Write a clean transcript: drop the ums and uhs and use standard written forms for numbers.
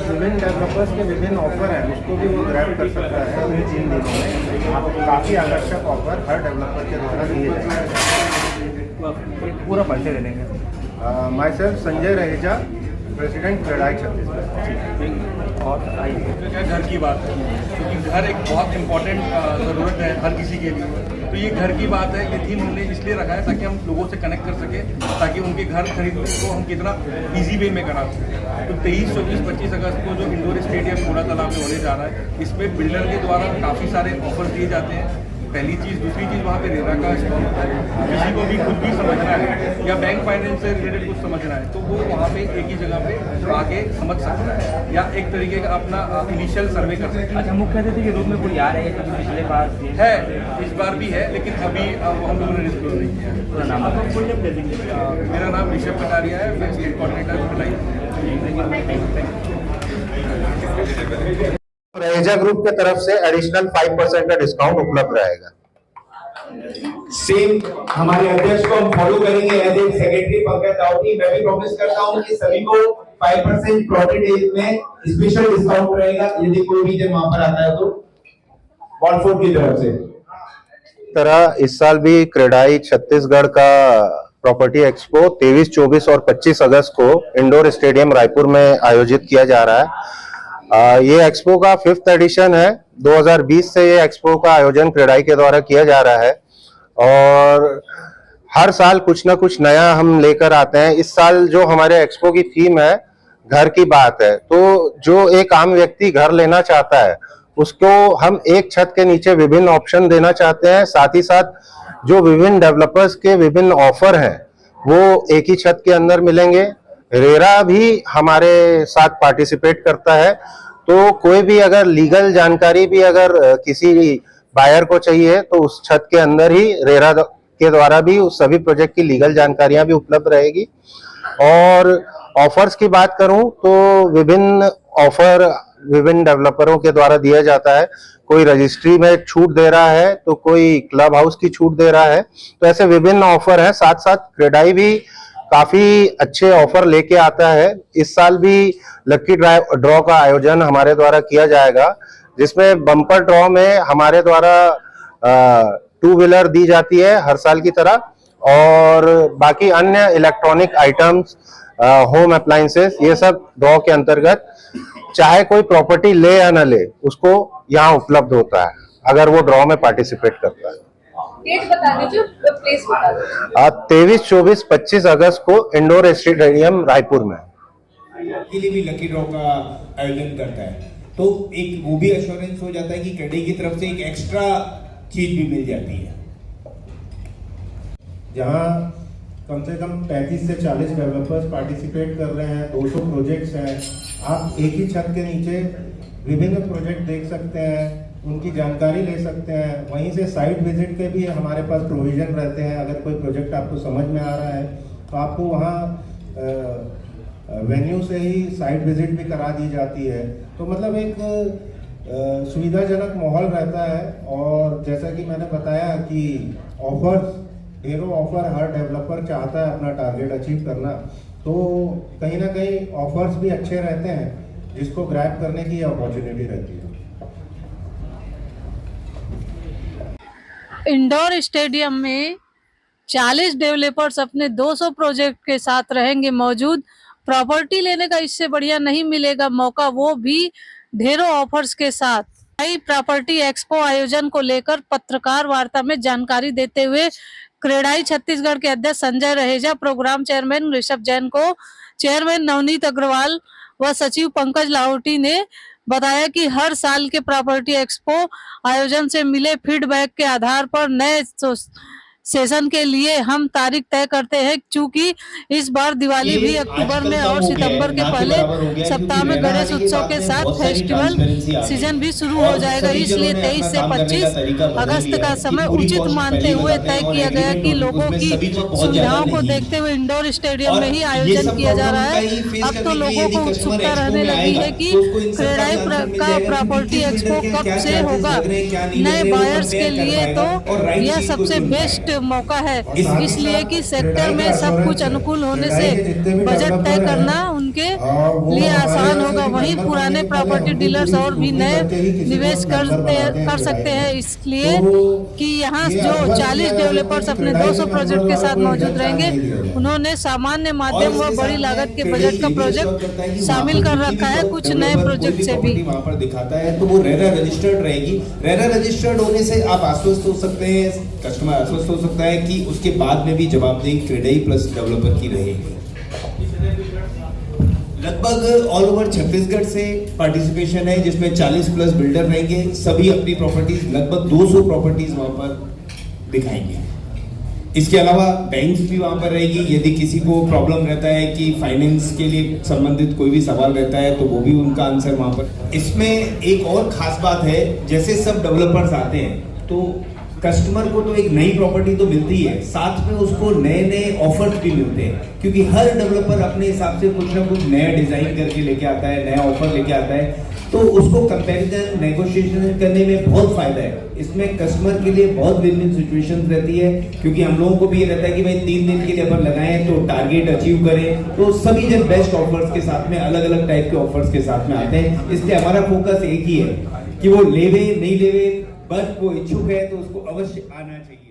विभिन्न डेवलपर्स के विभिन्न ऑफर हैं, उसको भी वो ग्रैब कर सकता है। इन 3 दिनों में आप काफ़ी आकर्षक ऑफर हर डेवलपर के द्वारा दिए जाएंगे। पूरा परिचय दे देंगे। My self Sanjay Raheja, president CREDAI Chhattisgarh. और आइए, घर की बात है, क्योंकि घर एक बहुत इम्पोर्टेंट ज़रूरत है हर किसी के लिए। तो ये घर की बात है, ये थीम हमने इसलिए रखा है ताकि हम लोगों से कनेक्ट कर सके, ताकि उनके घर खरीदने को हम कितना इजी वे में करा सकें। तो 23, 24, 25 अगस्त को जो इंडोर स्टेडियम कूड़ा तालाब में होने जा रहा है, इसमें बिल्डर के द्वारा काफ़ी सारे ऑफर्स दिए जाते हैं। पहली चीज़, दूसरी चीज़ वहाँ पे रेरा का स्टॉल होता है। किसी को भी खुद भी समझना है या बैंक फाइनेंस से रिलेटेड कुछ समझना है तो वो वहाँ पे एक ही जगह पे आके समझ सकता है या एक तरीके का अपना इनिशियल सर्वे कर सकता है। अच्छा, मुख्य अतिथि के रूप में कोई आ रहे हैं? क्योंकि पिछले बार है, इस बार भी है, लेकिन अभी हम लोगों ने डिस्क्लोज नहीं किया है। पूरा नाम मेरा नाम ऋषभ कटारिया है, मैं state coordinator Bhilai. Raheja group के तरफ से एडिशनल 5% का डिस्काउंट उपलब्ध रहेगा। सेम हमारे अध्यक्ष को हम फॉलो करेंगे as a secretary Pankaj Daudi. मैं भी प्रॉमिस करता हूं कि सभी को 5% प्रॉफिट में स्पेशल डिस्काउंट रहेगा यदि कोई भी जन वहां पर आता है तो बॉलफोर्ड की तरफ से। तरह इस साल भी क्रेडाई छत्तीसगढ़ का प्रॉपर्टी एक्सपो 23, 24 और 25 अगस्त को इंडोर स्टेडियम रायपुर में आयोजित किया जा रहा है। ये एक्सपो का 5th एडिशन है। 2020 से ये एक्सपो का आयोजन क्रेडाई के द्वारा किया जा रहा है और हर साल कुछ ना कुछ नया हम लेकर आते हैं। इस साल जो हमारे एक्सपो की थीम है घर की बात है, तो जो एक आम व्यक्ति घर लेना चाहता है उसको हम एक छत के नीचे विभिन्न ऑप्शन देना चाहते हैं। साथ ही साथ जो विभिन्न डेवलपर्स के विभिन्न ऑफर हैं वो एक ही छत के अंदर मिलेंगे। रेरा भी हमारे साथ पार्टिसिपेट करता है, तो कोई भी अगर लीगल जानकारी भी अगर किसी बायर को चाहिए तो उस छत के अंदर ही रेरा के द्वारा भी उस सभी प्रोजेक्ट की लीगल जानकारियां भी उपलब्ध रहेगी। और ऑफर्स की बात करूं तो विभिन्न ऑफर विभिन्न डेवलपरों के द्वारा दिया जाता है। कोई रजिस्ट्री में छूट दे रहा है तो कोई क्लब हाउस की छूट दे रहा है, तो ऐसे विभिन्न ऑफर हैं। साथ साथ क्रेडाई भी काफी अच्छे ऑफर लेके आता है। इस साल भी लकी ड्रॉ का आयोजन हमारे द्वारा किया जाएगा, जिसमें बम्पर ड्रॉ में हमारे द्वारा 2 व्हीलर दी जाती है हर साल की तरह, और बाकी अन्य इलेक्ट्रॉनिक आइटम्स, होम अप्लायंसेस, ये सब ड्रॉ के अंतर्गत चाहे कोई प्रॉपर्टी ले या न ले उसको यहाँ उपलब्ध होता है अगर वो ड्रॉ में पार्टिसिपेट करता है। डेट बता दीजिए, प्लेस बता दीजिए। 23, 24, 25 अगस्त को इंडोर स्टेडियम रायपुर में के लिए भी लकी ड्रॉ का आयोजन करता है, तो एक वो भी एश्योरेंस हो जाता है कि क्रेडाई की तरफ से एक एक्स्ट्रा चीज भी मिल जाती है। जहां कम से कम 35 से 40 डेवलपर्स पार्टिसिपेट कर रहे हैं, 200 प्रोजेक्ट्स हैं। आप एक ही छत के नीचे विभिन्न प्रोजेक्ट देख सकते हैं, उनकी जानकारी ले सकते हैं। वहीं से साइट विजिट के भी हमारे पास प्रोविजन रहते हैं। अगर कोई प्रोजेक्ट आपको समझ में आ रहा है तो आपको वहाँ वेन्यू से ही साइट विजिट भी करा दी जाती है। तो मतलब एक सुविधाजनक माहौल रहता है। और जैसा कि मैंने बताया कि ऑफर्स, ढेरों ऑफर हर डेवलपर चाहता है अपना टारगेट अचीव करना, तो कहीं ना कहीं ऑफर्स भी अच्छे रहते हैं जिसको ग्रैब करने की अपॉर्चुनिटी रहती है। इंडोर स्टेडियम में 40 डेवलपर्स अपने 200 प्रोजेक्ट के साथ रहेंगे मौजूद। प्रॉपर्टी लेने का इससे बढ़िया नहीं मिलेगा मौका, वो भी ढेरों ऑफर्स के साथ। नई प्रॉपर्टी एक्सपो आयोजन को लेकर पत्रकार वार्ता में जानकारी देते हुए क्रेडाई छत्तीसगढ़ के अध्यक्ष संजय रहेजा, प्रोग्राम चेयरमैन ऋषभ जैन को, चेयरमैन नवनीत अग्रवाल व सचिव पंकज लाहौटी ने बताया कि हर साल के प्रॉपर्टी एक्सपो आयोजन से मिले फीडबैक के आधार पर नए सेशन के लिए हम तारीख तय करते हैं। चूंकि इस बार दिवाली भी अक्टूबर में और सितंबर के पहले सप्ताह में गणेश उत्सव के साथ फेस्टिवल सीजन भी शुरू हो जाएगा, इसलिए 23 से 25 अगस्त का समय उचित मानते हुए तय किया गया कि लोगों की सुविधाओं को देखते हुए इंडोर स्टेडियम में ही आयोजन किया जा रहा है। अब तो लोगों को उत्सुकता रहने लगी है कि क्रेडाई का प्रॉपर्टी एक्सपो कब से होगा। नए बायर्स के लिए तो यह सबसे बेस्ट मौका है, इसलिए कि सेक्टर में सब कुछ अनुकूल होने से बजट तय करना उनके लिए आसान होगा। होगा वहीं पुराने प्रॉपर्टी डीलर्स और भी नए निवेश कर सकते हैं, इसलिए कि यहाँ जो 40 डेवलपर्स अपने 200 प्रोजेक्ट के साथ मौजूद रहेंगे, उन्होंने सामान्य माध्यम व बड़ी लागत के बजट का प्रोजेक्ट शामिल कर रखा है, कुछ नए प्रोजेक्ट से भी। वहाँ पर दिखाता है तो वो रेरा रजिस्टर्ड रहेगी। रेरा रजिस्टर्ड होने से आप आश्वस्त हो सकते हैं, कस्टमर आश्वस्त हो सकता है कि उसके बाद में भी जवाबदेही क्रेडाई प्लस डेवलपर की रहेगी। लगभग ऑल ओवर छत्तीसगढ़ से पार्टिसिपेशन है, जिसमें 40 प्लस बिल्डर रहेंगे। सभी अपनी प्रॉपर्टीज, लगभग 200 प्रॉपर्टीज वहां पर दिखाएंगे। इसके अलावा बैंक्स भी वहां पर रहेगी। यदि किसी को प्रॉब्लम रहता है कि फाइनेंस के लिए संबंधित कोई भी सवाल रहता है तो वो भी उनका आंसर वहां पर। इसमें एक और खास बात है, जैसे सब डेवलपर्स आते हैं तो कस्टमर को तो एक नई प्रॉपर्टी तो मिलती है, साथ में उसको नए नए ऑफर्स भी मिलते हैं, क्योंकि हर डेवलपर अपने हिसाब से कुछ ना कुछ नया डिजाइन करके लेके आता है, नया ऑफर लेके आता है, तो उसको कंपैरिजन नेगोशिएशन करने में बहुत फायदा है। इसमें कस्टमर के लिए बहुत विन विन सिचुएशन रहती है, क्योंकि हम लोगों को भी ये रहता है कि भाई 3 दिन के लिए अपन लगाएं तो टारगेट अचीव करें। तो सभी जब बेस्ट ऑफर्स के साथ में, अलग अलग टाइप के ऑफर्स के साथ में आते हैं, इसलिए हमारा फोकस एक ही है कि वो लेवे नहीं लेवे, बट वो इच्छुक है तो उसको अवश्य आना चाहिए।